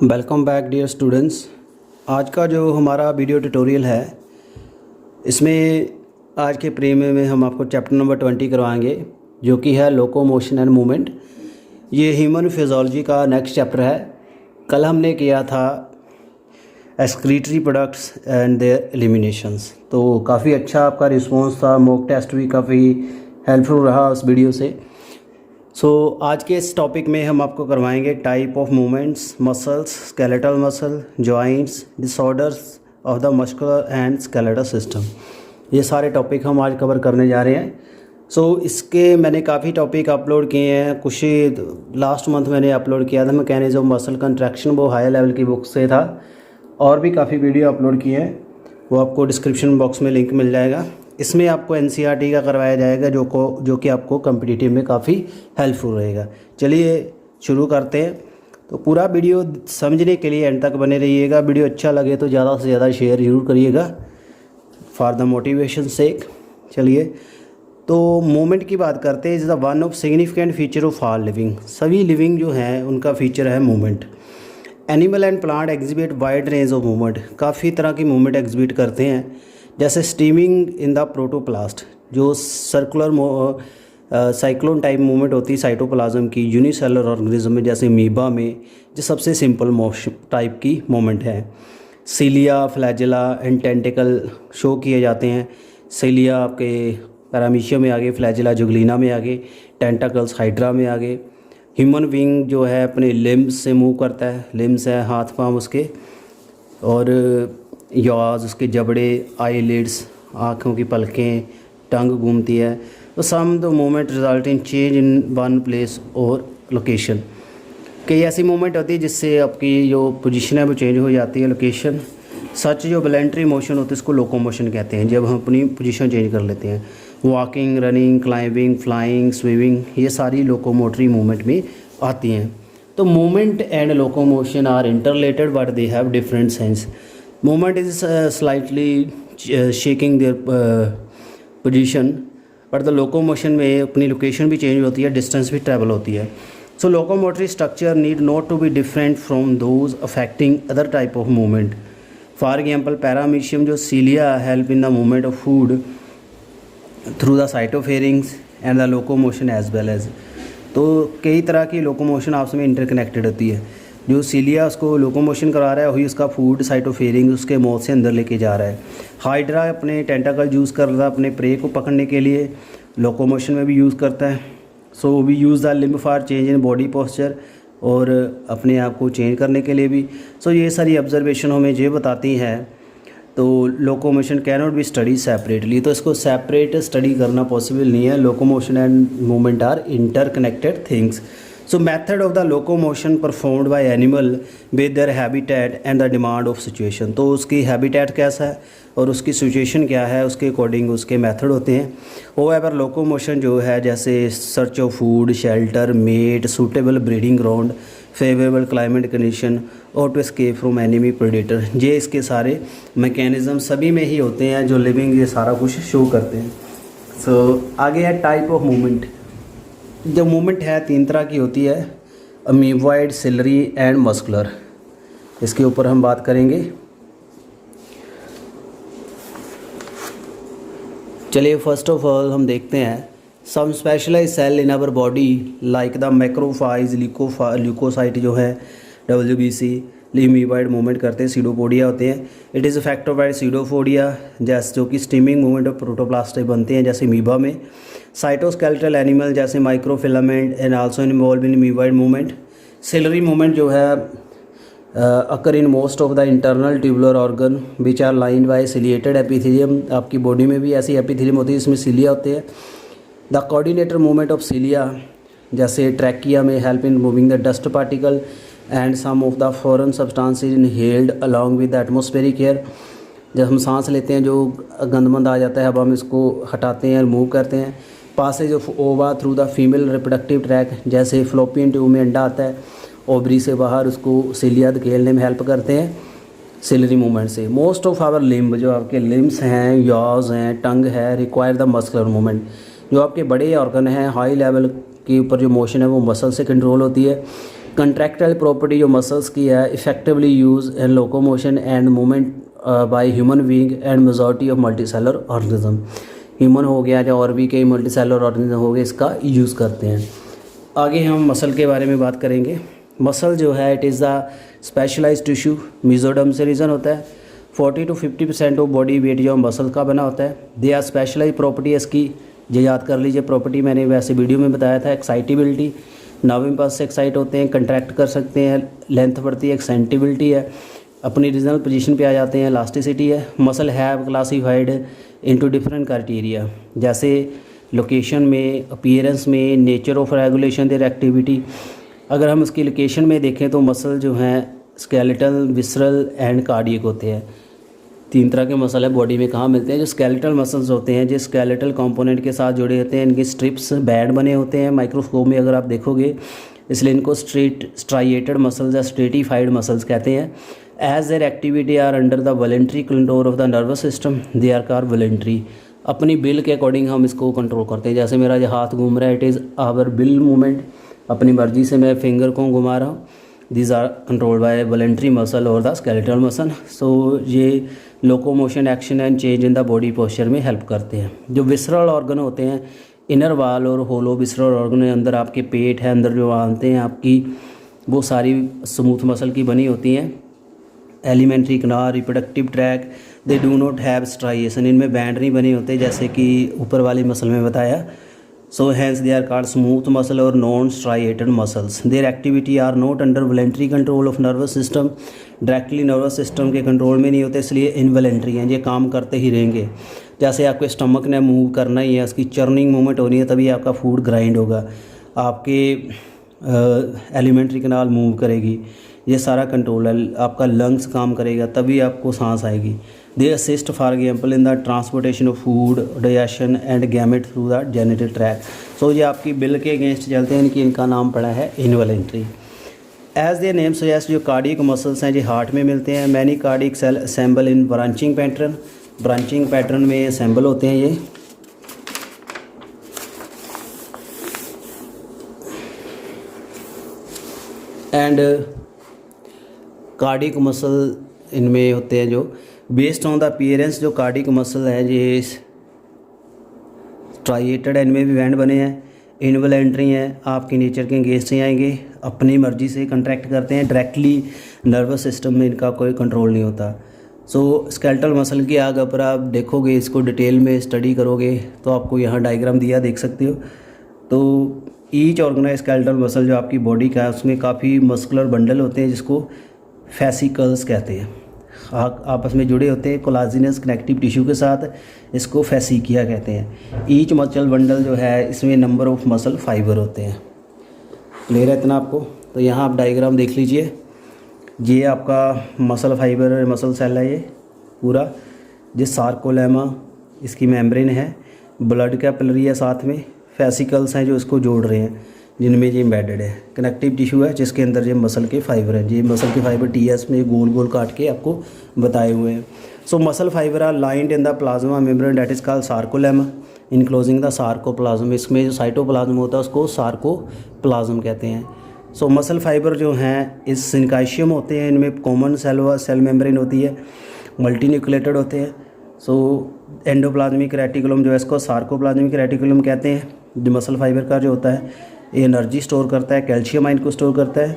Welcome back dear students. आज का जो हमारा वीडियो ट्यूटोरियल है इसमें आज के प्रीमियम में हम आपको चैप्टर नंबर 20 करवाएंगे जो कि है लोकोमोशन एंड मूवमेंट। ये ह्यूमन फिजियोलॉजी का नेक्स्ट चैप्टर है। कल हमने किया था excretory products and their eliminations, तो काफ़ी अच्छा आपका रिस्पॉन्स था। मॉक टेस्ट भी काफ़ी हेल्पफुल रहा उस वीडियो से। आज के इस टॉपिक में हम आपको करवाएंगे type of movements, muscles, skeletal muscle, joints, disorders of the muscular and skeletal system. ये सारे टॉपिक हम आज कवर करने जा रहे हैं। इसके मैंने काफ़ी टॉपिक अपलोड किए हैं। कुछ लास्ट मंथ मैंने अपलोड किया था मैकेनिज्म ऑफ मसल कंट्रैक्शन, वो हायर लेवल की बुक से था। और भी काफ़ी वीडियो अपलोड किए हैं, वो आपको डिस्क्रिप्शन बॉक्स में लिंक मिल जाएगा। इसमें आपको एनसीईआरटी का करवाया जाएगा जो कि आपको कॉम्पिटिटिव में काफ़ी हेल्पफुल रहेगा। चलिए शुरू करते हैं। तो पूरा वीडियो समझने के लिए एंड तक बने रहिएगा। वीडियो अच्छा लगे तो ज़्यादा से ज़्यादा शेयर ज़रूर करिएगा फॉर द मोटिवेशन सेक। चलिए तो मूवमेंट की बात करते हैं। Is the one of significant feature of all living. सभी लिविंग जो हैं उनका फीचर है movement. Animal and plant exhibit wide range of movement. काफ़ी तरह की मूवमेंट एग्जिबिट करते हैं, जैसे स्टीमिंग इन द प्रोटोप्लास्ट, जो सर्कुलर साइक्लोन टाइप मूवमेंट होती है साइटोप्लाज्म की यूनिसेलुलर ऑर्गेनिज्म में, जैसे मीबा में, जो सबसे सिंपल मोशन टाइप की मूवमेंट है। सीलिया, फ्लैजेला एंड टेंटिकल शो किए जाते हैं। सीलिया आपके पैरामीशियम में आगे, फ्लैजेला जुगलिना में आगे, टेंटाकल्स हाइड्रा में आगे। ह्यूमन विंग जो है अपने लिम्स से मूव करता है। लिम्स है हाथ पांव उसके, और याज उसके जबड़े, आईलिड्स आँखों की पलकें, टंग घूमती है। तो some the movement result in change in one place और लोकेशन। कई ऐसी मूवमेंट होती है जिससे आपकी जो पोजीशन है वो चेंज हो जाती है, लोकेशन। सच जो वॉलंटरी मोशन होती है इसको लोकोमोशन कहते हैं, जब हम अपनी पोजीशन चेंज कर लेते हैं। Walking, running, climbing, flying, swimming, ये सारी लोकोमोटरी मूवमेंट में आती हैं। तो movement and locomotion are interrelated but they have different sense. Movement is slightly shaking their position, but the locomotion में अपनी लोकेशन भी चेंज होती है, डिस्टेंस भी ट्रैवल होती है। So locomotory structure need not to be different from those affecting other type of movement. For example paramecium जो cilia help in the movement of food through the cytopharynx and the locomotion as well as. तो कई तरह की locomotion आपस में interconnected होती है। जो सीलिया उसको लोकोमोशन करा रहा है वही उसका फूड साइटोफेरिंग उसके माउथ से अंदर लेके जा रहा है। हाइड्रा अपने टेंटाकल यूज़ कर रहा है अपने प्रे को पकड़ने के लिए, लोकोमोशन में भी यूज़ करता है। So we use the limb for change in body posture, और अपने आप को चेंज करने के लिए भी। सो ये सारी ऑब्जर्वेशन हमें ये बताती हैं। तो locomotion can not be study separately, तो इसको सेपरेट स्टडी करना पॉसिबल नहीं है। Locomotion and movement are interconnected things. So method of the locomotion performed by animal with their habitat and the demand of situation। तो उसकी habitat कैसा है और उसकी situation क्या है, उसके अकॉर्डिंग उसके मेथड होते हैं। However locomotion जो है जैसे search of food, shelter, mate, suitable breeding ground, favorable climate condition or to escape from enemy predator, ये इसके सारे मैकेनिज़्म सभी में ही होते हैं जो लिविंग ये सारा कुछ शो करते हैं। आगे है टाइप ऑफ मूवमेंट। जो मूवमेंट है तीन तरह की होती है, अमीबॉइड, सिलरी एंड मस्कुलर। इसके ऊपर हम बात करेंगे। चलिए फर्स्ट ऑफ ऑल हम देखते हैं some specialise cell in our body like the macrophages, leucocyte जो है WBC, अमीबॉइड मूवमेंट करते हैं, सीडोपोडिया होते हैं। It is affected by pseudopodia, जैसे जो कि स्टीमिंग मूवमेंट ऑफ प्रोटोप्लास्ट बनते हैं जैसे मीबा में। साइटोस्केलेटल एनिमल जैसे microfilament and also involve in amoeboid movement. Ciliary movement जो है occur in most of the internal tubular organ which are lined by ciliated epithelium. आपकी बॉडी में भी ऐसी एपिथेलियम होती है जिसमें सिलिया होते हैं। The coordinator movement of cilia जैसे ट्रैकिया में help in moving the dust particle and some of the foreign substances inhaled along with the atmospheric air. जब हम सांस लेते हैं जो गंदमंद आ जाता है अब हम इसको हटाते हैं, रिमूव करते हैं। Passage of ova through the female reproductive tract, जैसे फ्लोपियन ट्यूब में अंडा आता है, ओवरी से बाहर उसको सिलिया धकेलने में हेल्प करते हैं सिलरी मूवमेंट से। मोस्ट ऑफ आवर लिम्ब, जो आपके लिम्स हैं, याज हैं, टंग है, रिक्वायर द मस्कुलर मूवमेंट। जो आपके बड़े ऑर्गन हैं हाई लेवल के ऊपर जो मोशन है वो मसल से कंट्रोल होती है। कंट्रैक्टाइल प्रॉपर्टी जो मसल्स की है effectively use in locomotion and movement by human being and majority of multicellular organism. Human हो गया या और भी कई मल्टीसेलर ऑर्गेनिज्म हो गए, इसका यूज़ करते हैं। आगे हम मसल के बारे में बात करेंगे। मसल जो है it is the specialised tissue, mesoderm से रीजन होता है। 40 to 50% ऑफ बॉडी वेट जो मसल का बना होता है। दे आर स्पेशलाइज प्रॉपर्टी इसकी, ये याद कर लीजिए प्रॉपर्टी, मैंने वैसे वीडियो में बताया था। एक्साइटेबिलिटी, नर्व इम्पल्स से एक्साइट होते हैं, कंट्रैक्ट कर सकते हैं, लेंथ बढ़ती है, एक्सेंटिबिलिटी है, अपनी रीजनल पोजीशन पे आ जाते हैं, इलास्टिसिटी है। Muscle have classified into different criteria, जैसे लोकेशन में, अपीयरेंस में, nature of regulation there activity. अगर हम इसकी लोकेशन में देखें तो मसल जो हैं स्केलेटल, विसरल एंड कार्डियक होते हैं। 3 तरह के मसल है बॉडी में, कहाँ मिलते हैं? जो स्केलेटल मसल्स होते हैं, जो स्केलेटल कंपोनेंट के साथ जुड़े होते हैं, इनके स्ट्रिप्स बैंड बने होते हैं माइक्रोस्कोप में अगर आप देखोगे, इसलिए इनको स्ट्राइएटेड मसल्स या स्ट्रेटिफाइड मसल्स कहते हैं। As their activity are under the voluntary control of the nervous system, they are car voluntary. अपनी बिल के अकॉर्डिंग हम इसको कंट्रोल करते हैं। जैसे मेरा जो हाथ घूम रहा है, it is our will movement, अपनी मर्जी से मैं फिंगर को घुमा रहा हूँ। These are controlled by voluntary muscle और द स्केलेटल मसल। सो ये locomotion, action and change in the body posture में हेल्प करते हैं। जो विसरल ऑर्गन होते हैं, इनर वाल और होलो विसरल ऑर्गन, अंदर आपके पेट है, अंदर जो आते हैं आपकी, वो सारी स्मूथ मसल की बनी होती हैं। Elementary kanal, reproductive tract, they do not have striation, इनमें बैंड नहीं बने होते जैसे कि ऊपर वाली मसल में बताया। So hence they are called smooth muscle और non striated muscles. Their activity are not under voluntary control of nervous system, directly nervous system के कंट्रोल में नहीं होते, इसलिए इनवॉलंटरी हैं, ये काम करते ही रहेंगे। जैसे आपके स्टमक ने मूव करना ही है, उसकी चर्निंग मूवमेंट होनी है, तभी आपका फूड ग्राइंड होगा, आपके एलिमेंट्री कनाल मूव करेगी, ये सारा कंट्रोल है। आपका लंग्स काम करेगा, तभी आपको सांस आएगी। They assist for example in the transportation of food, digestion and gamete through the genital tract. So ये आपकी बिल के अगेंस्ट चलते हैं, इनका नाम पड़ा है involuntary. As the name suggest, जो कार्डियक मसल्स हैं जो हार्ट में मिलते हैं। Many cardiac cell assemble in branching pattern, branching pattern में असेंबल होते हैं ये। एंड कार्डियक मसल इनमें होते हैं जो बेस्ड ऑन द अपीयरेंस, जो कार्डियक मसल है ये स्ट्राइएटेड है, इनमें भी बैंड बने हैं। इनवॉलंटरी हैं, आपके नेचर के अगेंस्ट ही आएंगे, अपनी मर्जी से कंट्रैक्ट करते हैं, डायरेक्टली नर्वस सिस्टम में इनका कोई कंट्रोल नहीं होता। सो स्केलेटल मसल की आग अगर आप देखोगे, इसको डिटेल में स्टडी करोगे तो आपको यहाँ डायग्राम दिया देख सकते हो। तो ईच ऑर्गेनाइज स्केलेटल मसल जो आपकी बॉडी का है, उसमें काफ़ी मस्कुलर बंडल होते हैं जिसको फैसिकल्स कहते हैं, आपस में जुड़े होते हैं कोलाजिनस कनेक्टिव टिश्यू के साथ, इसको फैसिकिया कहते हैं। ईच मसल बंडल जो है, इसमें नंबर ऑफ मसल फाइबर होते हैं। क्लियर है इतना आपको? तो यहाँ आप डायग्राम देख लीजिए, ये आपका मसल फाइबर, मसल सेल है ये पूरा, ये सार्कोलेमा इसकी मेम्ब्रेन है, ब्लड कैपिलरी है, साथ में फैसिकल्स हैं जो इसको जोड़ रहे हैं, जिनमें ये एम्बेडेड है। कनेक्टिव टिश्यू है जिसके अंदर ये मसल के फाइबर हैं, ये मसल के फाइबर टीएस में गोल गोल काट के आपको बताए हुए हैं। So muscle fibre are lined in the plasma membrane that is called sarcolemma enclosing the sarcoplasm. इसमें जो साइटोप्लाज्म होता है उसको सार्कोप्लाज्म कहते हैं। सो मसल फाइबर जो हैं इस सिनकाइशियम होते हैं, इनमें कॉमन सेल मेम्ब्रेन होती है, मल्टीन्यूक्लेटेड होते हैं। सो एंडोप्लाज्मिक रेटिकुलम जो है इसको सार्कोप्लाज्मिक रेटिकुलम कहते हैं। जो मसल फाइबर का जो होता है ये एनर्जी स्टोर करता है, कैल्शियम आयन को स्टोर करता है।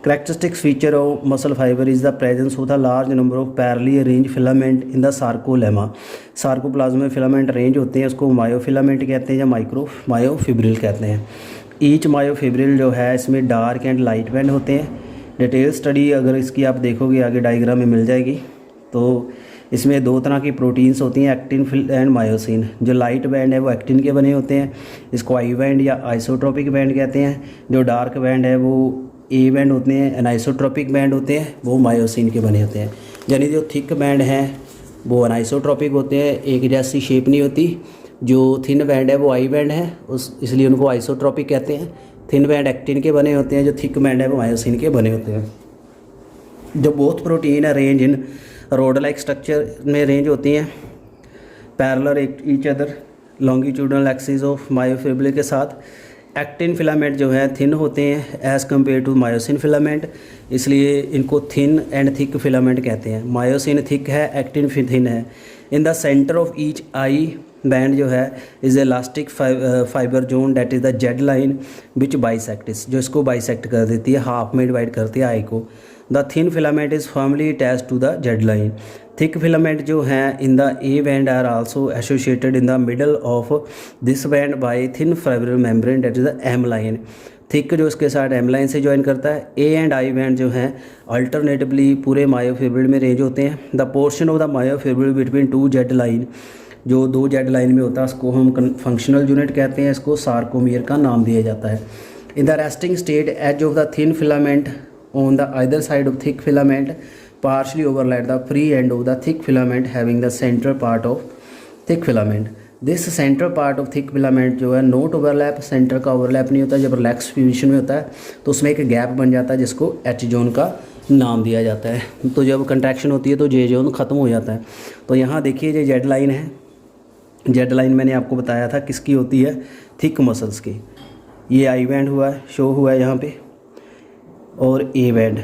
Characteristics feature of muscle fibre is the presence of the large number of parallelly arrange filament in the sarcolemma. Sarcoplasm में फिलामेंट अरेंज होते हैं, उसको मायोफिलामेंट कहते हैं या मायोफिब्रिल कहते हैं। ईच मायोफिब्रिल जो है इसमें डार्क एंड लाइट बैंड होते हैं। डिटेल स्टडी अगर इसकी आप देखोगे आगे डायग्राम में मिल जाएगी। तो इसमें 2 तरह की प्रोटीन्स होती हैं, एक्टिन एंड मायोसिन। जो लाइट बैंड है वो एक्टिन के बने होते हैं, इसको आई बैंड या आइसोट्रोपिक बैंड कहते हैं। जो डार्क बैंड है वो ए बैंड होते हैं, एनाइसोट्रोपिक बैंड होते हैं, वो मायोसिन के बने होते हैं। यानी जो थिक बैंड हैं वो अनाइसोट्रोपिक होते हैं, एक जैसी शेप नहीं होती। जो थिन बैंड है वो आई बैंड है, इसलिए उनको आइसोट्रोपिक कहते हैं। थिन बैंड एक्टिन के बने होते हैं, जो थिक बैंड है वो मायोसिन के बने होते हैं। जो बोथ प्रोटीन है range in rod like structure में रेंज होती हैं parallel each other longitudinal axis of myofibril के साथ। एक्टिन फिलामेंट जो है थिन होते हैं as compare to myosin filament, इसलिए इनको थिन एंड थिक फिलामेंट कहते हैं। मायोसिन थिक है, एक्टिन थिन है। In the centre of each I band जो है is elastic fibre zone that is the Z line which bisects, जो इसको बाइसेक्ट कर देती है, हाफ में डिवाइड करती है आई को। The thin filament is firmly attach to the Z line. Thick filament जो हैं in the A band are also associated in the middle of this band by thin fibril membrane that is the M line. Thick जो इसके साथ M line से join करता है। A and I band जो हैं अल्टरनेटिवली पूरे myofibril में रेंज होते हैं। The portion of the myofibril between two Z line, जो दो जेड लाइन में होता है उसको हम फंक्शनल यूनिट कहते हैं, इसको सार्कोमियर का नाम दिया जाता है। In the resting state edge of the thin filament on the either side of thick filament partially overlap the free end of the thick filament having the central part of thick filament. This central part of thick filament जो है note overlap, centre का overlap नहीं होता। जब relax position में होता है तो उसमें एक गैप बन जाता है जिसको एच जोन का नाम दिया जाता है। तो जब कंट्रैक्शन होती है तो जे जोन ख़त्म हो जाता है। तो यहाँ देखिए ये जेड लाइन है। जेड लाइन मैंने आपको बताया था किसकी होती है, थिक मसल्स की। ये आई बैंड हुआ है, शो हुआ है यहाँ पे, और ए बैंड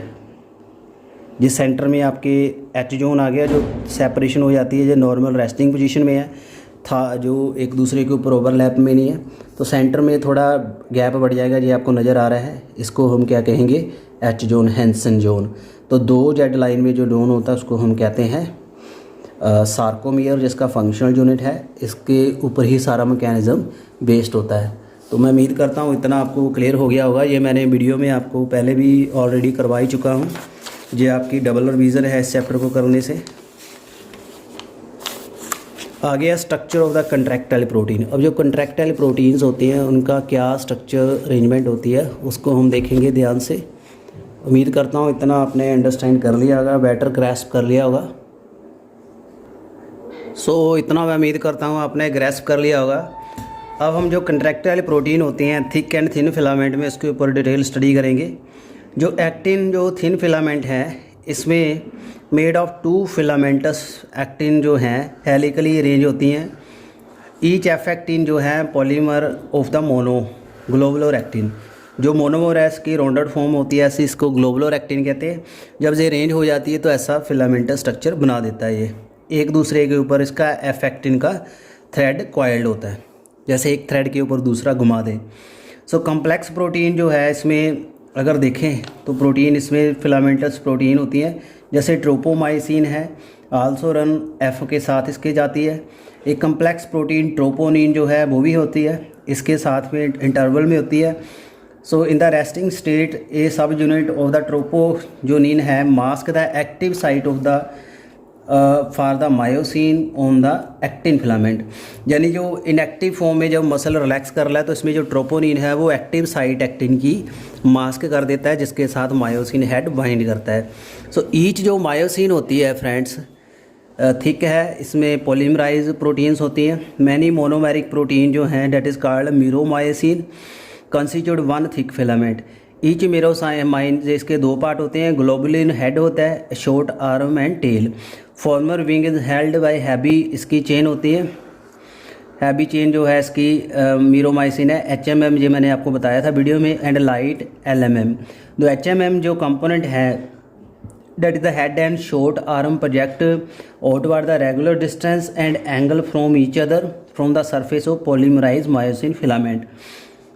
जिस सेंटर में आपके एच जोन आ गया, जो सेपरेशन हो जाती है, जो नॉर्मल रेस्टिंग पोजीशन में है था, जो एक दूसरे के ऊपर ओवरलैप में नहीं है, तो सेंटर में थोड़ा गैप बढ़ जाएगा। ये आपको नज़र आ रहा है, इसको हम क्या कहेंगे, एच जोन, हैंसन जोन। तो दो जेड लाइन में जो जोन होता है उसको हम कहते हैं सार्कोमियर, जिसका फंक्शनल यूनिट है। इसके ऊपर ही सारा मैकेनिज़्म बेस्ड होता है। तो मैं उम्मीद करता हूँ इतना आपको क्लियर हो गया होगा। ये मैंने वीडियो में आपको पहले भी ऑलरेडी करवा ही चुका हूँ। ये आपकी डबल रिवीजन है इस चैप्टर को करने से। आ गया structure of the contractile protein. अब जो कंट्रैक्टाइल प्रोटीन्स होती हैं उनका क्या स्ट्रक्चर अरेंजमेंट होती है उसको हम देखेंगे ध्यान से। उम्मीद करता हूँ इतना आपने अंडरस्टैंड कर लिया होगा, बेटर ग्रैस्प कर लिया होगा। सो इतना मैं उम्मीद करता हूँ आपने ग्रैस्प कर लिया होगा। अब हम जो कंट्रैक्टाइल प्रोटीन होते हैं थिक एंड थिन फिलामेंट में, इसके ऊपर डिटेल स्टडी करेंगे। जो एक्टिन जो थिन फिलामेंट है इसमें made of two filaments actin जो हैं हेलिकली अरेंज होती हैं। ईच एफ एक्टिन जो है polymer of the mono globular actin. जो मोनोमर है इसकी राउंडेड फॉर्म होती है, ऐसी इसको ग्लोबुलर एक्टिन कहते हैं। जब ये अरेंज हो जाती है तो ऐसा फिलामेंटस स्ट्रक्चर बना देता है। ये एक दूसरे के ऊपर इसका एफ एक्टिन का थ्रेड कॉइल्ड होता है, जैसे एक थ्रेड के ऊपर दूसरा घुमा दे। सो कॉम्प्लेक्स प्रोटीन जो है इसमें अगर देखें तो प्रोटीन इसमें फिलामेंटस प्रोटीन होती हैं, जैसे ट्रोपोमाइसिन है, आल्सो रन एफ के साथ इसके जाती है। एक कॉम्प्लेक्स प्रोटीन ट्रोपोनिन जो है वो भी होती है, इसके साथ में इंटरवल में होती है। So in the resting state a sub unit of the troponin है mask the active site of the for the myosin on the actin filament. यानी जो इनएक्टिव फॉर्म में जब मसल रिलैक्स कर रहा है तो इसमें जो ट्रोपोनिन है वो एक्टिव साइट एक्टिन की मास्क कर देता है, जिसके साथ मायोसिन हेड बाइंड करता है। सो ईच जो मायोसिन होती है फ्रेंड्स थिक है, इसमें पॉलीमराइज प्रोटीन्स होती हैं। मैनी मोनोमेरिक प्रोटीन जो हैं that is called meromyosin constitute one thick filament. Each meromyosin इसके दो पार्ट होते हैं, ग्लोबुलिन हेड होता है, short arm and tail. Former wing is held by heavy, इसकी चेन होती है। हैवी चेन जो है इसकी मीरोमाइसिन है। HMM जो मैंने आपको बताया था वीडियो में, एंड लाइट LMM। तो HMM जो कंपोनेंट है that is the head and short arm project outward the regular distance and angle from each other from the surface of polymerise myosin filament.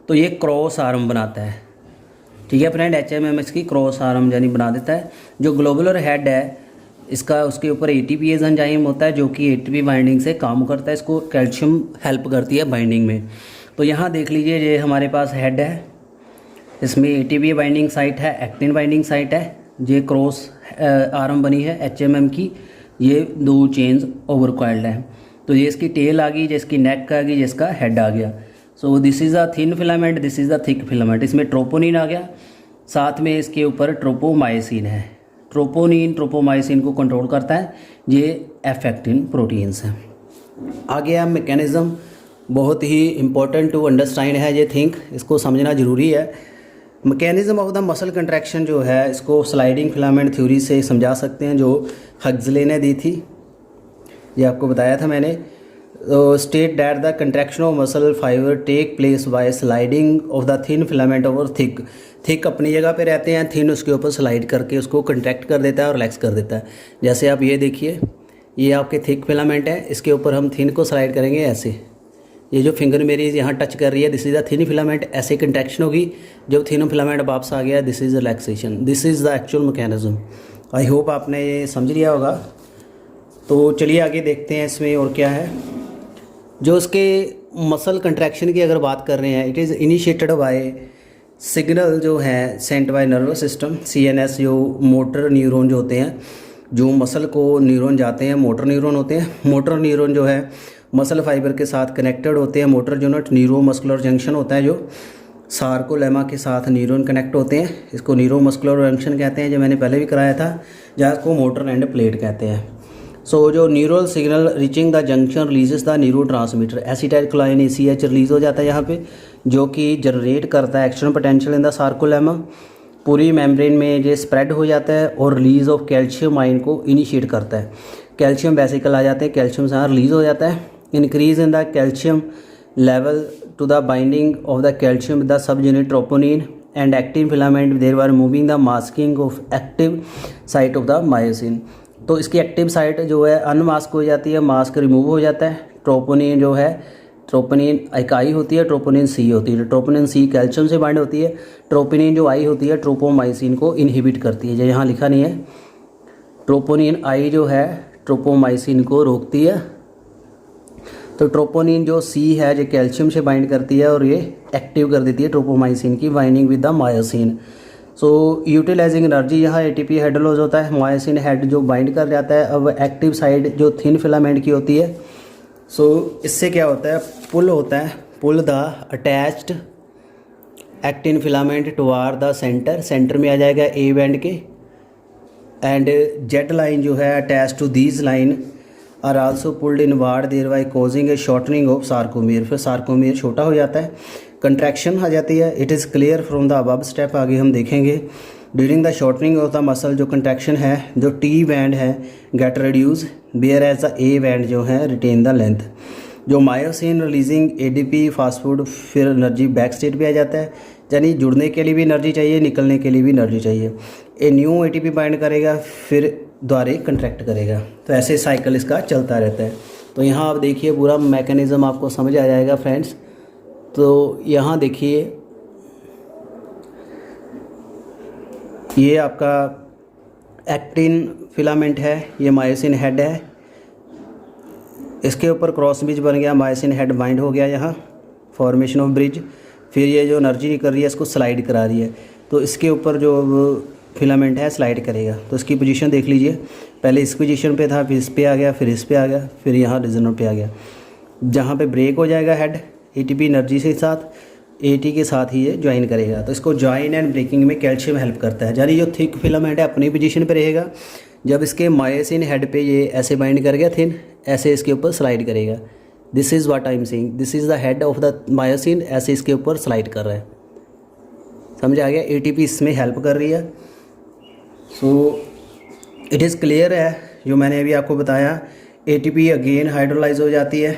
तो ये क्रॉस आर्म बनाता है, ठीक है friend. HMM इसकी क्रॉस आर्म यानी बना देता है। जो ग्लोबुलर हेड है इसका उसके ऊपर ATPase एंजाइम होता है जो कि ATP बाइंडिंग से काम करता है, इसको कैल्शियम हेल्प करती है बाइंडिंग में। तो यहाँ देख लीजिए ये हमारे पास हेड है, इसमें ATP बाइंडिंग साइट है, एक्टिन बाइंडिंग साइट है, ये क्रॉस आर्म बनी है HMM की, ये दो चेन्स ओवर कॉइल्ड है। तो ये इसकी टेल आ गई, जिसकी नेक आ गई, जिसका हेड आ गया। सो this is a thin filament, this is a thick filament. इसमें ट्रोपोनिन आ गया, साथ में इसके ऊपर ट्रोपोमाइसिन है। ट्रोपोनिन ट्रोपोमाइसिन को कंट्रोल करता है, ये एफ एक्टिन प्रोटीन्स हैं। आ गया मैकेनिज़्म, बहुत ही इंपॉर्टेंट टू अंडरस्टैंड है ये थिंक, इसको समझना ज़रूरी है। Mechanism of the muscle contraction जो है इसको स्लाइडिंग फिलामेंट थ्योरी से समझा सकते हैं, जो हग्सले ने दी थी, ये आपको बताया था मैंने। state that the contraction of muscle fiber take place by sliding of the thin filament over thick. Thick अपनी जगह पे रहते हैं, थिन उसके ऊपर स्लाइड करके उसको कंट्रैक्ट कर देता है और रिलैक्स कर देता है। जैसे आप ये देखिए, ये आपके थिक फिलामेंट है, इसके ऊपर हम थिन को स्लाइड करेंगे ऐसे। ये जो फिंगर मेरी यहाँ टच कर रही है, this is the thin filament, ऐसे कंट्रैक्शन होगी। जब थिन फिलामेंट वापस आ गया, this is relaxation, this is the actual mechanism. I hope आपने ये समझ लिया होगा। तो चलिए आगे देखते हैं इसमें और क्या है। जो उसके मसल कंट्रैक्शन की अगर बात कर रहे हैं, it is initiated buy signal जो है sent by nervous system, CNS, जो मोटर न्यूरॉन जो होते हैं, जो मसल को न्यूरॉन जाते हैं, मोटर न्यूरॉन होते हैं। मोटर न्यूरॉन जो है मसल फाइबर के साथ कनेक्टेड होते हैं। Motor unit neuro muscular junction होता है, जो सार्कोलेमा के साथ न्यूरॉन कनेक्ट होते हैं, इसको न्यूरो मस्कुलर जंक्शन कहते हैं, जो मैंने पहले भी कराया था, जहाँ इसको मोटर एंड प्लेट कहते हैं। सो जो neural signal reaching the junction releases the neuro transmitter, acetylcholine ACH release हो जाता है यहाँ पे, जो कि जनरेट करता है action potential in the sarcolemma. पूरी मेम्ब्रेन में ये स्प्रेड हो जाता है और रिलीज़ ऑफ कैल्शियम आयन को इनिशिएट करता है। कैल्शियम वेसिकल आ जाते हैं, कैल्शियम से यहाँ रिलीज़ हो जाता है। Increase in the calcium level to the binding of the calcium with the sub unit troponin and actin filament, there are moving the masking of active site of the myosin. तो इसकी active site जो है unmask हो जाती है, mask remove हो जाता है। ट्रोपोनिन जो है, ट्रोपोनिन एक आई होती है, ट्रोपोनिन C होती है। ट्रोपोनिन C कैल्शियम से बाइंड होती है। ट्रोपोनिन जो आई होती है ट्रोपोमाइसिन को इनहिबिट करती है, जो यहाँ लिखा नहीं है। ट्रोपोनिन I जो है ट्रोपोमाइसिन को रोकती है। तो ट्रोपोनिन जो C है जो कैल्शियम से बाइंड करती है और ये एक्टिव कर देती है ट्रोपोमाइसिन की binding with the myosin. So utilising energy, यहाँ ATP हेड लॉस होता है, मायोसिन हेड जो बाइंड कर जाता है। अब एक्टिव साइड जो थिन फिलामेंट की होती है, सो इससे क्या होता है, पुल होता है, pull the attached actin filament toward the centre, centre में आ जाएगा A बैंड के। एंड जेट लाइन जो है attach to these line are also pulled inward, thereby causing a shortening of sarcomere, फिर sarcomere छोटा हो जाता है, कंट्रैक्शन आ जाती है। It is clear from the above step, आगे हम देखेंगे। During the shortening of the muscle जो कंट्रैक्शन है, जो T बैंड है get reduce, whereas the A band जो है रिटेन द लेंथ। जो मायोसिन रिलीजिंग ADP फास्टफूड, फिर एनर्जी बैक स्टेट पे आ जाता है, यानी जुड़ने के लिए भी एनर्जी चाहिए, निकलने के लिए भी एनर्जी चाहिए। ए न्यू ATP बाइंड करेगा, फिर द्वारे कंट्रैक्ट करेगा। तो ऐसे साइकिल इसका चलता रहता है। तो यहाँ आप देखिए पूरा मैकेनिज़्म आपको समझ आ जाएगा फ्रेंड्स। तो यहाँ देखिए, ये आपका एक्टिन फिलामेंट है, ये मायोसिन हेड है, इसके ऊपर क्रॉस ब्रिज बन गया, मायोसिन हेड बाइंड हो गया यहाँ, फॉर्मेशन ऑफ ब्रिज। फिर ये जो एनर्जी निकल रही है इसको स्लाइड करा रही है, तो इसके ऊपर जो फिलामेंट है स्लाइड करेगा। तो इसकी पोजीशन देख लीजिए, पहले इस पोजीशन पे था, फिर इस पे आ गया, फिर इस पे आ गया, फिर यहाँ रिजनर पे आ गया। जहाँ पे ब्रेक हो जाएगा हेड, ATP एनर्जी के साथ, AT के साथ ही ये ज्वाइन करेगा। तो इसको ज्वाइन एंड ब्रेकिंग में कैल्शियम हेल्प करता है, यानी जो थिक फिलामेंट है अपनी पोजीशन पे रहेगा। जब इसके मायोसिन हेड पे ये ऐसे बाइंड कर गया थिन, ऐसे इसके ऊपर स्लाइड करेगा। This is what I am saying, this is the head of the myosin, ऐसे इसके ऊपर स्लाइड कर रहा है। समझ आ गया, ATP इसमें हेल्प कर रही है। सो इट इज़ क्लियर है जो मैंने अभी आपको बताया। ATP अगेन हाइड्रोलाइज हो जाती है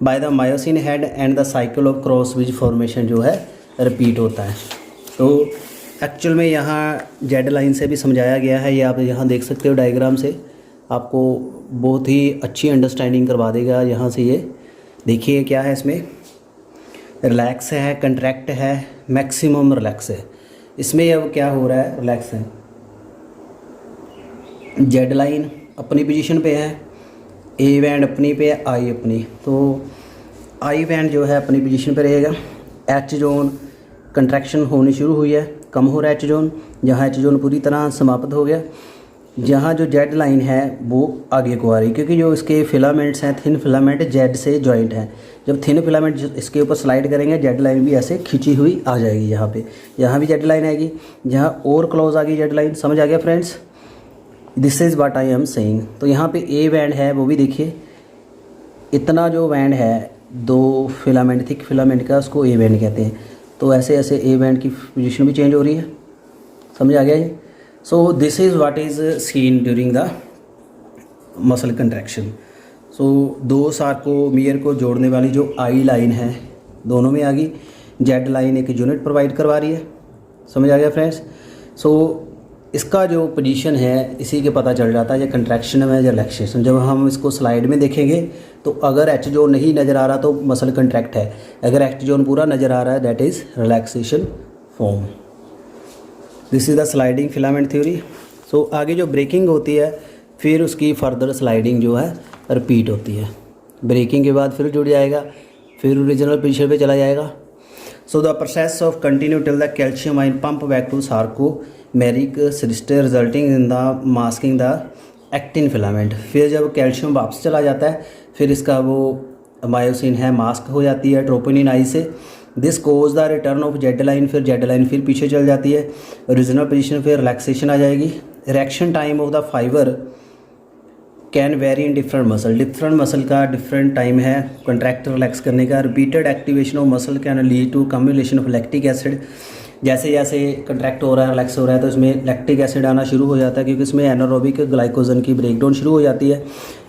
by the myosin head and the cycle of cross bridge formation जो है रिपीट होता है। तो एक्चुअल में यहाँ जेड लाइन से भी समझाया गया है, ये आप यहाँ देख सकते हो डायग्राम से, आपको बहुत ही अच्छी अंडरस्टैंडिंग करवा देगा। यहाँ से ये देखिए क्या है, इसमें रिलैक्स है, कंट्रैक्ट है, मैक्सिमम रिलैक्स है। इसमें अब क्या हो रहा है, रिलैक्स है, जेड लाइन अपनी पोजीशन पे है, A बैंड अपनी पे है, I अपनी। तो I बैंड जो है अपनी पोजीशन पे रहेगा। H जोन कंट्रैक्शन होनी शुरू हुई है, कम हो रहा है H जोन, जहाँ H जोन पूरी तरह समाप्त हो गया। जहाँ जो जेड लाइन है वो आगे को आ रही है, क्योंकि जो इसके फिलामेंट्स हैं, थिन फिलामेंट जेड से जॉइंट हैं। जब थिन फिलामेंट इसके ऊपर स्लाइड करेंगे, जेड लाइन भी ऐसे खींची हुई आ जाएगी। यहाँ पे, यहाँ भी जेड लाइन आएगी, जहाँ और क्लोज आ गई जेड लाइन। समझ आ गया friends, this is what I am saying. तो यहाँ पे A बैंड है, वो भी देखिए, इतना जो बैंड है दो फिलामेंट, थिक फिलामेंट का, उसको A बैंड कहते हैं। तो ऐसे ऐसे A बैंड की पोजीशन भी चेंज हो रही है। समझ आ गया जी। So this is what is seen during the muscle contraction. So दो सार्कोमियर को जोड़ने वाली जो आई लाइन है दोनों में आ गई, जेड लाइन एक यूनिट प्रोवाइड करवा रही है। समझ आ गया फ्रेंड्स। सो इसका जो पोजीशन है इसी के पता चल जाता है ये कंट्रैक्शन है या रिलैक्सेशन। जब हम इसको स्लाइड में देखेंगे तो अगर एच जोन नहीं नज़र आ रहा तो मसल कंट्रैक्ट है, अगर एच जोन पूरा नज़र आ रहा है that is relaxation form. This is the sliding filament theory. So आगे जो ब्रेकिंग होती है फिर उसकी फर्दर स्लाइडिंग जो है रिपीट होती है। ब्रेकिंग के बाद फिर जुड़ जाएगा, फिर ओरिजिनल पोजीशन पे चला जाएगा। So the process of continue till the calcium ion pump back to sarcomeric sister resulting in the masking the actin filament. फिर जब कैल्शियम वापस चला जाता है फिर इसका वो मायोसिन है मास्क हो जाती है ट्रोपोनिन आई से। This cause the return of Z line, फिर जेड लाइन फिर पीछे चल जाती है, ओरिजिनल पोजीशन फिर रिलैक्सेशन आ जाएगी। Reaction time of the fibre can vary in different muscle का डिफरेंट टाइम है कंट्रैक्ट रिलैक्स करने का। Repeated activation of muscle can lead to cumulation of lactic acid. जैसे जैसे कंट्रैक्ट हो रहा है रिलैक्स हो रहा है तो इसमें लैक्टिक एसिड आना शुरू हो जाता है, क्योंकि इसमें एनारोबिक ग्लाइकोजन की ब्रेकडाउन शुरू हो जाती है,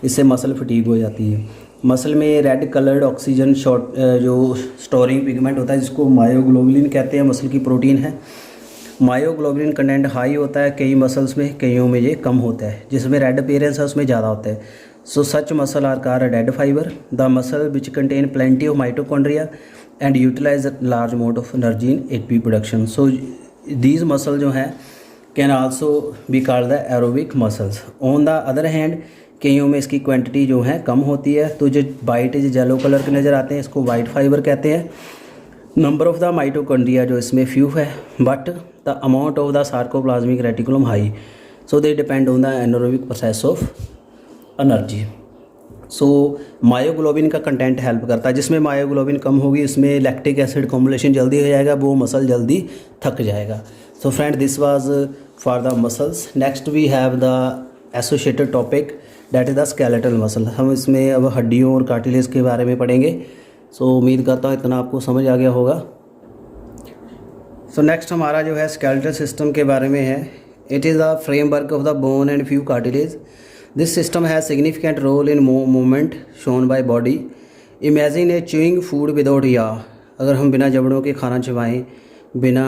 इससे मसल फटीग हो जाती है। मसल में रेड कलर्ड ऑक्सीजन शॉर्ट जो स्टोरिंग पिगमेंट होता है जिसको मायोग्लोबुलिन कहते हैं, मसल की प्रोटीन है। मायोग्लोबुलिन कंटेंट हाई होता है कई मसल्स में, कईयों में ये कम होता है। जिसमें रेड अपीयरेंस है उसमें ज़्यादा होता है। So such muscle are called red fibre the muscle which contain plenty of mitochondria and utilise large amount of energy in ATP production. So these muscle जो हैं can also be called the aerobic muscles. On the other hand कईयों में इसकी quantity जो है कम होती है, तो जो वाइट जो येलो कलर के नज़र आते हैं इसको वाइट फाइबर कहते हैं। नंबर ऑफ द माइटोकॉन्ड्रिया जो इसमें फ्यू है, but the amount of the sarcoplasmic reticulum high, so they depend on the anaerobic process of energy. So myoglobin का कंटेंट हेल्प करता है। जिसमें मायोग्लोबिन कम होगी इसमें लैक्टिक एसिड कॉम्बुलेशन जल्दी हो जाएगा, वो मसल जल्दी थक जाएगा। So friend this was for the muscles. Next we have the associated topic that is the skeletal muscle. हम इसमें अब हड्डियों और कार्टिलेज के बारे में पढ़ेंगे। सो उम्मीद करता हूँ इतना आपको समझ आ गया होगा। सो नेक्स्ट हमारा जो है स्केलेटल सिस्टम के बारे में है। It is the framework of the bone and few cartilage. This system has significant role in movement shown by body. Imagine a chewing food without या, अगर हम बिना जबड़ों के खाना चबाएं, बिना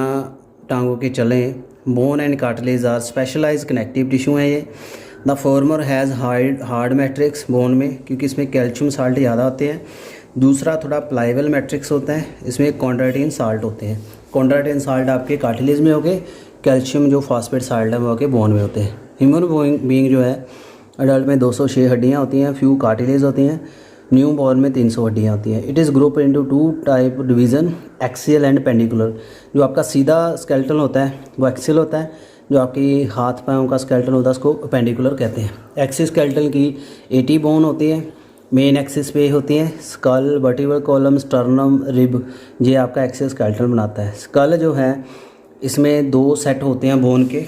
टांगों के चलें। Bone and cartilage are specialise connective tissue हैं ये। The former has hard matrix bone में, क्योंकि इसमें कैल्शियम साल्ट ज़्यादा होते हैं। दूसरा थोड़ा प्लाइबल मैट्रिक्स होता है, इसमें कॉन्ड्राइटिन साल्ट होते हैं। कॉन्ड्राइटिन साल्ट आपके कार्टिलेज में होके, कैल्शियम जो फॉस्फेट साल्ट है वो आपके बोन में होते हैं। ह्यूमन बीइंग जो है अडल्ट में 206 हड्डियाँ होती हैं, फ्यू कार्टिलेज होती हैं। न्यू बॉर्न में 300 हड्डियाँ होती हैं। It is group into 2 type division, axial and appendicular. जो आपका सीधा स्केलेटन होता है वो एक्सियल होता है, जो आपकी हाथ पाँव का स्केलेटन होता है उसको पेंडिकुलर कहते हैं। एक्सिस स्केलेटन की 80 बोन होती है, मेन एक्सिस पे होती हैं। Skull, vertebral column, sternum, rib, ये आपका एक्सिस स्केलेटन बनाता है। स्कल जो है इसमें 2 सेट होते हैं बोन के,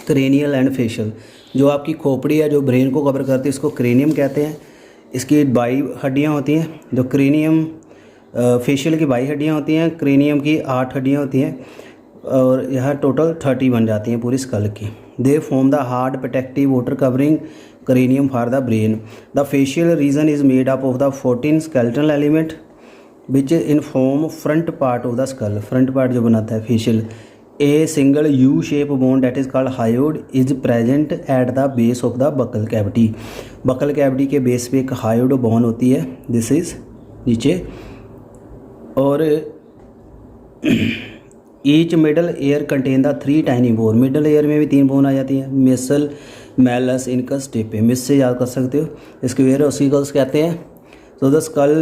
क्रेनियल एंड फेशियल। जो आपकी खोपड़ी है जो ब्रेन को कवर करती है इसको क्रेनियम कहते हैं। इसकी 22 हड्डियाँ होती हैं। जो क्रेनियम फेशियल की 22 हड्डियाँ होती हैं, क्रेनियम की 8 हड्डियाँ होती हैं, और यह टोटल 30 बन जाती हैं पूरी स्कल की। They form the hard protective water covering cranium for the brain. The facial region is made up of the 14 skeletal element which inform front part of the skull. Front part जो बनाता है facial. A single U-shape bone that is called hyoid is present at the base of the buccal cavity. Buccal cavity के base पे एक hyoid bone होती है, this is नीचे, और each middle ear contain the 3 tiny bone. middle ear में भी 3 bone आ जाती हैं, मेसल, मैलस, इनकस, टिपे। मिस से याद कर सकते हो, स्क्वेयर ओसिकल्स कहते हैं। So the skull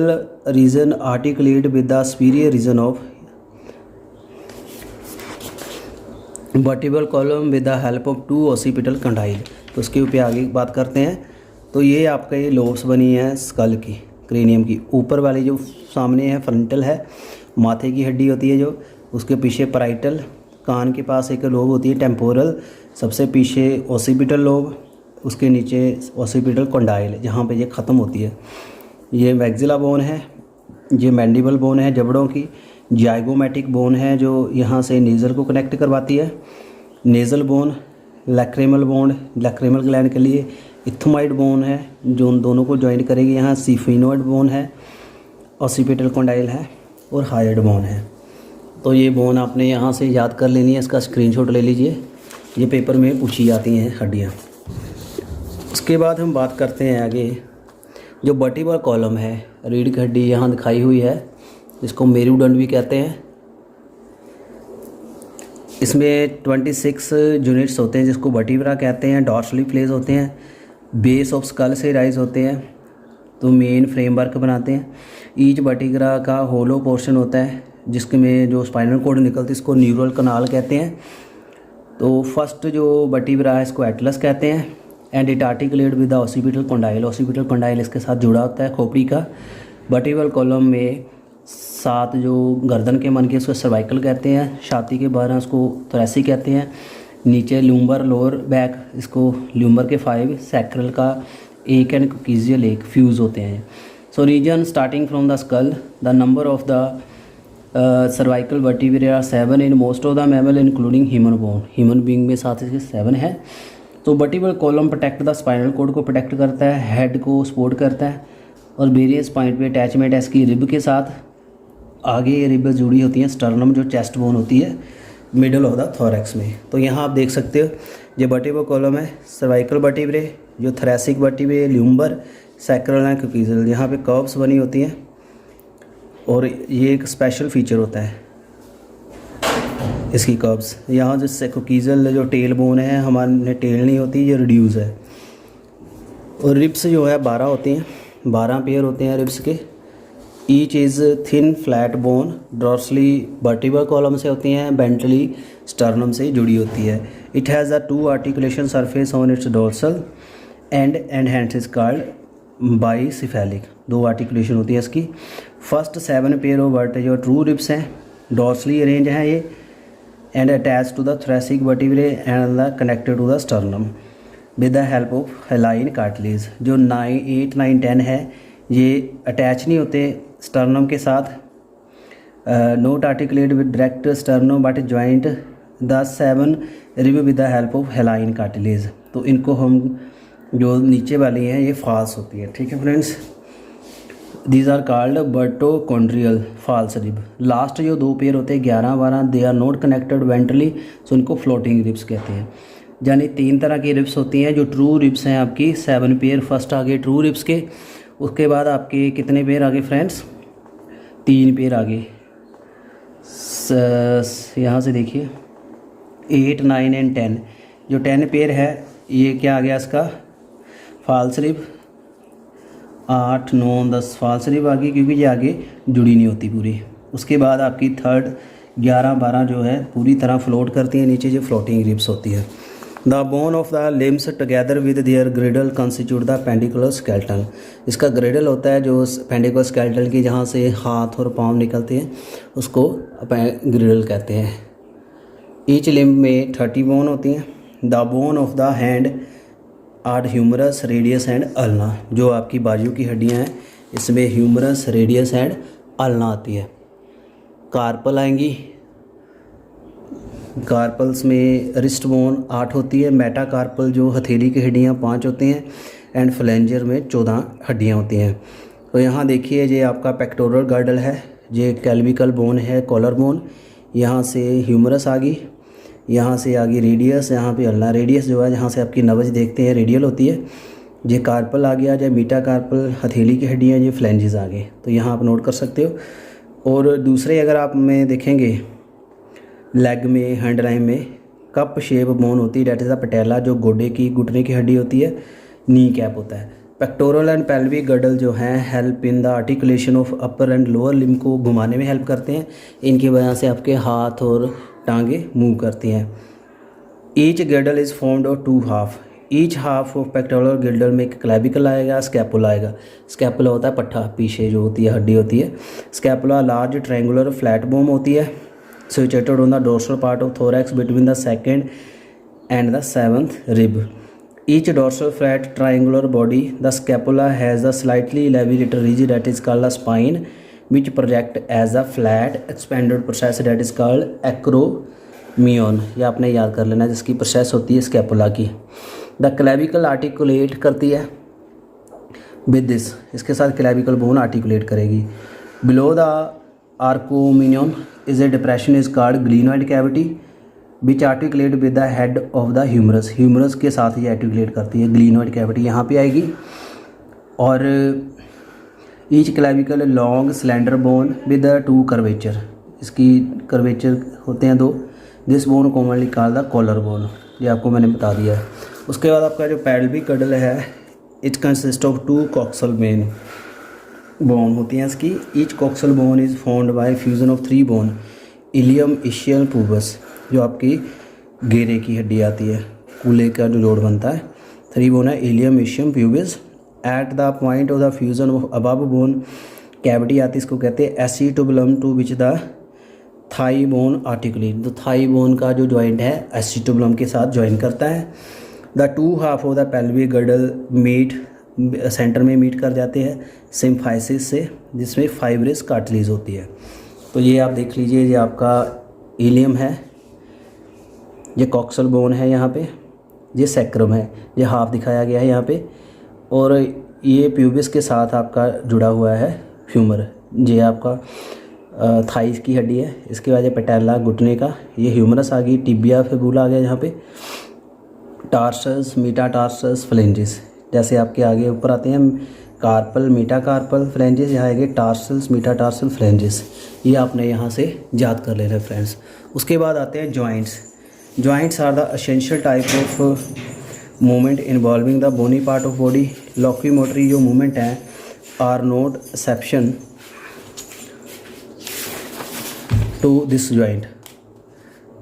region articulate with the superior region of vertebral column with the help of 2 occipital condyle. तो उसके ऊपर आगे बात करते हैं। तो ये आपका ये लोब्स बनी है स्कल की, क्रेनियम की। ऊपर वाली जो सामने है फ्रंटल है, माथे की हड्डी होती है जो, उसके पीछे पैराइटल, कान के पास एक लोब होती है टेम्पोरल, सबसे पीछे ओसिपिटल लोब, उसके नीचे ओसिपिटल कंडाइल जहाँ पे ये ख़त्म होती है। ये मैक्सिला बोन है, ये मैंडिबल बोन है जबड़ों की। जाइगोमेटिक बोन है जो यहाँ से नेज़ल को कनेक्ट करवाती है। Nasal bone, lacrimal bone lacrimal gland के लिए, इथोमाइड बोन है जो उन दोनों को ज्वाइन करेगी। यहाँ सिफिनोइड बोन है, ऑसिपिटल कॉन्डाइल है और हायोइड बोन है। तो ये बोन आपने यहाँ से याद कर लेनी है, इसका स्क्रीनशॉट ले लीजिए, ये पेपर में पूछी जाती हैं हड्डियाँ। उसके बाद हम बात करते हैं आगे, जो वर्टिब्रल कॉलम है, रीढ़ की हड्डी यहाँ दिखाई हुई है, इसको मेरुदंड भी कहते हैं। इसमें 26 यूनिट्स होते हैं जिसको वर्टिब्रा कहते हैं। डॉर्सली प्लेस होते हैं, बेस ऑफ स्कल से राइज होते हैं, तो मेन फ्रेमवर्क बनाते हैं। ईच वर्टिब्रा का होलो पोर्शन होता है जिसके में जो स्पाइनल कॉर्ड निकलती है इसको न्यूरल कनाल कहते हैं। तो फर्स्ट जो वर्टिब्रा है इसको एटलस कहते हैं and it articulate with the occipital condyle. Occipital condyle इसके साथ जुड़ा होता है खोपड़ी का। वर्टिब्रल कॉलम में 7 जो गर्दन के मन के उसको सर्वाइकल कहते हैं, छाती के 12 उसको थोरैसिक कहते हैं, नीचे ल्यूम्बर लोअर बैक इसको ल्यूम्बर के 5, सैक्रल का 1 एंड कोक्सीजियल 1 फ्यूज़ होते हैं। So region starting from the skull, the number of the cervical vertebrae are 7 in most of the mammal including human bone. Human being में साथ इसके 7 है। तो vertebral column protect the spinal cord को protect करता है, हेड को support करता है और वेरियस पॉइंट पे अटैचमेंट है इसकी रिब के साथ। आगे ये रिब जुड़ी होती हैं स्टर्नम जो चेस्ट बोन होती है मिडल ऑफ द थोरैक्स में। तो यहाँ आप देख सकते हो ये वर्टिब्रल कॉलम है, सर्वाइकल वर्टिब्रे, जो thoracic vertebrae, lumbar, sacral and coccygeal, यहाँ पे कर्व्स बनी होती हैं और ये एक स्पेशल फीचर होता है इसकी कर्व्स। यहाँ जो कोक्सीजियल जो टेल बोन है, हमारे टेल नहीं होती, ये रिड्यूस है। और रिब्स जो है 12 होती हैं, 12 पेयर होते हैं रिब्स के। Each is thin flat bone, dorsally vertebral column से होती हैं, वेंट्रली स्टर्नम से जुड़ी होती है। It has a 2 articulation surface on its dorsal end hands is called bicephalic. 2 articulation होती है इसकी। फर्स्ट 7 पेयर ऑफ वर्ट जो ट्रू रिब्स हैं, डॉर्सली अरेंज हैं ये and attach to the thoracic vertebrae and the connected to the sternum with the help of हेलाइन cartilage. जो 8, 9, 10 है ये अटैच नहीं होते स्टर्नम के साथ, note articulate with direct sternum butt joint the 7 rib with the help of हेलाइन cartilage. तो इनको हम जो नीचे वाली हैं ये फॉल्स होती है। ठीक है friends, these are called vertebrochondral false rib. Last जो 2 पेयर होते हैं 11, 12 they are not connected ventrally, so इनको फ्लोटिंग रिब्स कहते हैं। यानी 3 तरह की रिब्स होती हैं। जो ट्रू रिब्स हैं आपकी 7 पेयर फर्स्ट आगे ट्रू रिब्स के, उसके बाद आपके कितने पेयर आगे फ्रेंड्स, 3 पेयर आगे। यहाँ से देखिए 8, 9 एंड 10। जो 10 पेयर है ये क्या आ गया इसका फॉल्स रिब। 8, 9, 10 फॉल्स रिब आ गई क्योंकि ये आगे जुड़ी नहीं होती पूरी। उसके बाद आपकी थर्ड 11, 12 जो है पूरी तरह फ्लोट करती हैं नीचे, जो फ्लोटिंग रिब्स होती है। The bone of the limbs together with their girdle constitute the appendicular skeleton. इसका ग्रेडल होता है जो पेंडिकुलर स्केलेटन की, जहाँ से हाथ और पाँव निकलते हैं उसको ग्रेडल कहते हैं। ईच लिम्ब में 30 बोन होती हैं। The bone of the hand are humerus, radius and ulna. जो आपकी बाजू की हड्डियाँ हैं इसमें ह्यूमरस, रेडियस एंड अल्ना आती है। कार्पल आएंगी, कार्पल्स में रिस्ट बोन 8 होती है। मेटाकार्पल जो हथेली की हड्डियाँ 5 होती हैं एंड फ्लेंजर में 14 हड्डियाँ होती हैं। तो यहाँ देखिए ये आपका पेक्टोरल गर्डल है, ये कैल्विकल बोन है, कॉलर बोन। यहाँ से ह्यूमरस आ गई, यहाँ से आ गई रेडियस, यहाँ पे अल्ना। रेडियस जो है जहाँ से आपकी नब्ज देखते हैं रेडियल होती है। ये कार्पल आ गया, जो मीटाकार्पल हथेली की हड्डियाँ, ये फ्लेंजेस आ गए। तो यहाँ आप नोट कर सकते हो। और दूसरे अगर आप में देखेंगे लेग में, हैंड लाइन में कप शेप बोन होती है, डेट इज़ द पटेला, जो गोडे की घुटने की हड्डी होती है। नी कैप होता है। पेक्टोरल एंड पेल्विक गर्डल जो हैं help in the articulation of upper and lower limb को घुमाने में हेल्प करते हैं। इनकी वजह से आपके हाथ और टांगे मूव करती हैं। Each girdle is formed of 2 half. Each half of pectoral girdle में एक क्लैविकल आएगा, स्कैपुला आएगा। स्कैपुला होता है पट्ठा, पीछे जो होती है हड्डी होती है। Scapula large triangular flat bone होती है, situated on the dorsal part of thorax between the 2nd and the 7th rib. Each dorsal flat triangular body, the scapula has a slightly elevated ridge that is called a spine, which project as a flat expanded process that is called acromion. ये आपने याद कर लेना, जिसकी process होती है scapula की। The clavicle articulate करती है विद दिस, इसके साथ क्लेविकल बोन आर्टिकुलेट करेगी। बिलो द आर्कोमिनियम is a depression is called glenoid cavity which articulate with the head of the humerus, humerus के साथ ये आर्टिकुलेट करती है। ग्लीनोइड कैविटी यहाँ पे आएगी। और each clavicle long slender bone with two curvature, इसकी कर्वेचर होते हैं 2। This bone commonly called the collar bone, ये आपको मैंने बता दिया है। उसके बाद आपका जो पेल्विक गिrdle है, it consist of 2 coxal main bone होती हैं इसकी। Each coxal bone is found by fusion of 3 bone, ilium, ischium, pubis, जो आपकी घेरे की हड्डी आती है, कूल्हे का जो जोड़ बनता है। 3 बोन है, ilium, ischium, pubis. At the point of the fusion of above bone cavity आती है, इसको कहते हैं acetabulum to which the thigh bone articulate. तो थाई बोन का जो जॉइंट है एसिटोबुलम के साथ जॉइन करता है। The 2 half of the pelvic girdle meet, centre में मीट कर जाते हैं सिम्फाइसिस से, जिसमें फाइब्रस कार्टिलेज होती है। तो ये आप देख लीजिए, ये आपका इलियम है, ये कॉक्सल बोन है यहाँ पे, ये सैक्रम है, ये हाफ दिखाया गया है यहाँ पे, और ये प्यूबिस के साथ आपका जुड़ा हुआ है ह्यूमर, ये आपका थाइस की हड्डी है। इसके बाद ये पेटेला, घुटने का, ये ह्यूमरस आ गई। टिबिया, फिबुला आ गया यहाँ पे। टार्सस, मीटाटार्सस, फ्लेंजिस, जैसे आपके आगे ऊपर आते हैं कार्पल, मीटाकार्पल, फ्लेंजिस, यहाँ आएंगे टार्सल्स, मीटाटार्सल, फ्लेंजिस। ये आपने यहाँ से याद कर लेना फ्रेंड्स। उसके बाद आते हैं joints. Joints are the essential type of movement involving the bony part of body. Locomotory जो मूवमेंट है are not exception to this joint,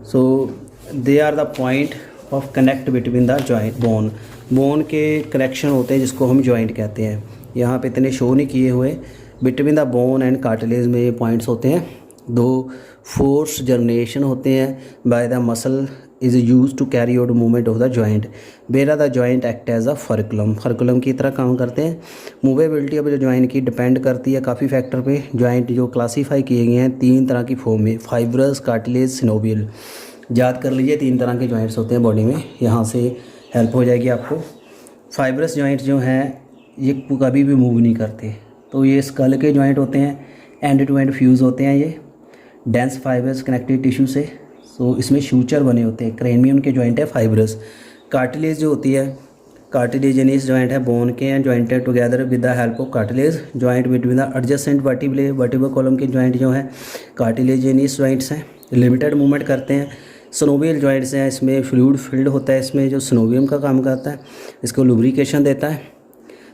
so they are the point of connect between the joint bone. Bone के connection होते हैं जिसको हम joint कहते हैं। यहाँ पे इतने शो नहीं किए हुए। Between the bone and cartilage में ये पॉइंट्स होते हैं। 2 फोर्स जर्मिनेशन होते हैं by the muscle is use to carry out movement of the joint. बेरा the joint act as a fulcrum, fulcrum की तरह काम करते हैं। मूवेबिलिटी अब जो जॉइंट की डिपेंड करती है काफ़ी फैक्टर पे। जॉइंट जो क्लासीफाई किए गए हैं 3 तरह की फॉर्म में, फाइब्रस, कार्टिलेज, सिनोवियल। याद कर लीजिए 3 तरह के जॉइंट्स होते हैं बॉडी में, यहाँ से हेल्प हो जाएगी आपको। फाइब्रस जॉइंट जो हैं ये कभी भी मूव नहीं करते, तो ये स्कल के जॉइंट होते हैं, एंड टू एंड फ्यूज़ होते हैं ये डेंस फाइबर्स कनेक्टेड टिश्यू से। सो इसमें शूचर बने होते हैं, क्रेनियम के जॉइंट है फाइब्रस। कार्टिलेज जो होती है, कार्टिलेजिनस जॉइंट है, बोन के हैं, jointed together with the help of cartilage. Joint between the adjacent vertebrae, vertebral column के जॉइंट जो हैं कार्टिलेजिनस जॉइंट्स हैं, लिमिटेड मूवमेंट करते हैं। सिनोवियल जॉइंट्स हैं, इसमें फ्लूइड फिल्ड होता है, इसमें जो सिनोवियम का काम करता है, इसको लुब्रिकेशन देता है।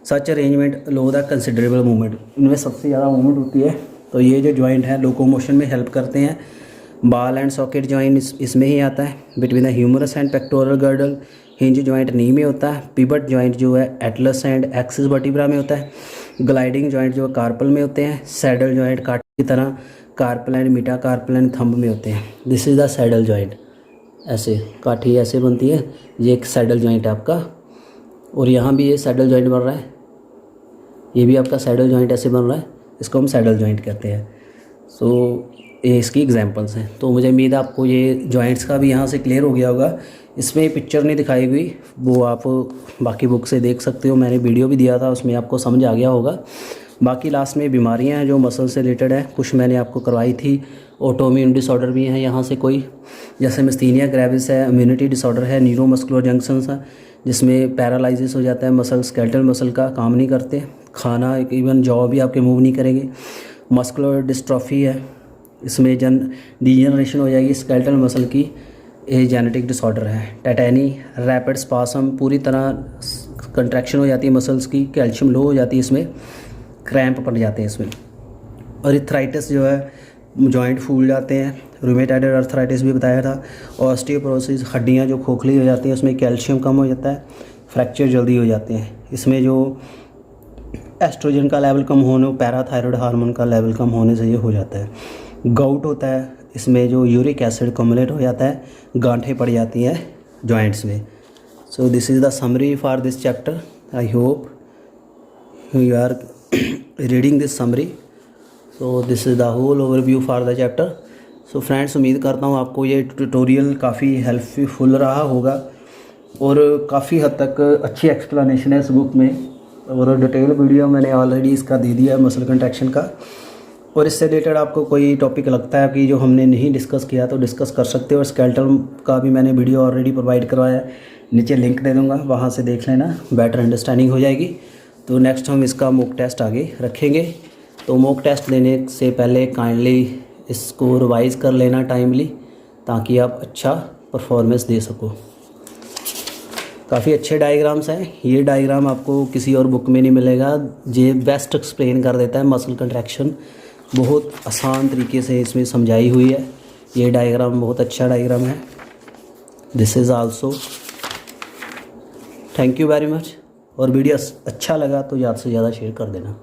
सच arrangement low the considerable movement, इनमें सबसे ज़्यादा मूवमेंट होती है। तो ये जो जॉइंट है लोकोमोशन में हेल्प करते हैं। बाल एंड सॉकेट जॉइंट इसमें ही आता है, between the humerus and pectoral girdle. Hinge joint knee में होता है। पिवट जॉइंट जो है एटलस एंड एक्सिस वर्टिब्रा में होता है। ग्लाइडिंग जॉइंट जो कार्पल में होते हैं। सैडल जॉइंट काट की तरह कार्पल एंड मीटाकार्पल एंड थंब में होते हैं। This is the saddle joint, ऐसे काठी ऐसे बनती है, ये एक सैडल जॉइंट है आपका। और यहाँ भी ये सैडल जॉइंट बन रहा है, ये भी आपका सैडल जॉइंट ऐसे बन रहा है, इसको हम सैडल जॉइंट कहते हैं। सो ये इसकी एग्जांपल्स हैं। तो मुझे उम्मीद है आपको ये जॉइंट्स का भी यहाँ से क्लियर हो गया होगा। इसमें पिक्चर नहीं दिखाई हुई, वो आप बाकी बुक से देख सकते हो, मैंने वीडियो भी दिया था, उसमें आपको समझ आ गया होगा। बाकी लास्ट में बीमारियां हैं जो मसल से रिलेटेड है, कुछ मैंने आपको करवाई थी। ऑटोइम्यून डिसऑर्डर भी हैं यहाँ से कोई, जैसे मिस्थीनिया ग्रेविस है, इम्यूनिटी डिसऑर्डर है, न्यूरोमस्कुलर जंक्शंस है जिसमें पैरालाइसिस हो जाता है, मसल स्केलेटल मसल का काम नहीं करते, खाना इवन जॉ भी आपके मूव नहीं करेंगे। मस्कुलर डिस्ट्रॉफी है, इसमें डीजनरेशन हो जाएगी स्केलेटल मसल की, ये जेनेटिक डिसऑर्डर है। टेटेनी, रैपिड स्पासम, पूरी तरह कंट्रैक्शन हो जाती है मसल्स की, कैल्शियम लो हो जाती है, इसमें क्रैम्प पड़ जाते हैं इसमें। और अर्थराइटिस जो है जॉइंट फूल जाते हैं, रूमेटॉइड अर्थराइटिस भी बताया था। ऑस्टियोपोरोसिस, हड्डियाँ जो खोखली हो जाती हैं उसमें कैल्शियम कम हो जाता है, फ्रैक्चर जल्दी हो जाते हैं। इसमें जो एस्ट्रोजन का लेवल कम होने, पैराथायरॉयड हार्मोन का लेवल कम होने से ये हो जाता है। गाउट होता है, इसमें जो यूरिक एसिड कम्युलेट हो जाता है, गांठें पड़ जाती हैं जॉइंट्स में। So this is the summary for this chapter. I hope you are reading this summary. So this is the whole overview for the chapter. So friends, उम्मीद करता हूँ आपको ये ट्यूटोरियल काफ़ी हेल्पफुल रहा होगा। और काफ़ी हद तक अच्छी एक्सप्लेनेशन है इस बुक में, और डिटेल वीडियो मैंने ऑलरेडी इसका दे दिया है मसल कंट्रैक्शन का। और इससे रिलेटेड आपको कोई टॉपिक लगता है कि जो हमने नहीं डिस्कस किया तो डिस्कस कर सकते हो। और स्केलेटल का भी मैंने वीडियो ऑलरेडी प्रोवाइड करवाया है, नीचे लिंक दे दूँगा, वहाँ से देख लेना, बेटर अंडरस्टैंडिंग हो जाएगी। तो नेक्स्ट हम इसका मॉक टेस्ट आगे रखेंगे। तो मॉक टेस्ट लेने से पहले काइंडली इसको रिवाइज़ कर लेना टाइमली, ताकि आप अच्छा परफॉर्मेंस दे सको। काफ़ी अच्छे डायग्राम्स हैं, ये डायग्राम आपको किसी और बुक में नहीं मिलेगा। ये बेस्ट एक्सप्लेन कर देता है मसल कंट्रैक्शन, बहुत आसान तरीके से इसमें समझाई हुई है। ये डायग्राम बहुत अच्छा डायग्राम है। This is also. Thank you very much. और वीडियो अच्छा लगा तो ज़्यादा से ज़्यादा शेयर कर देना।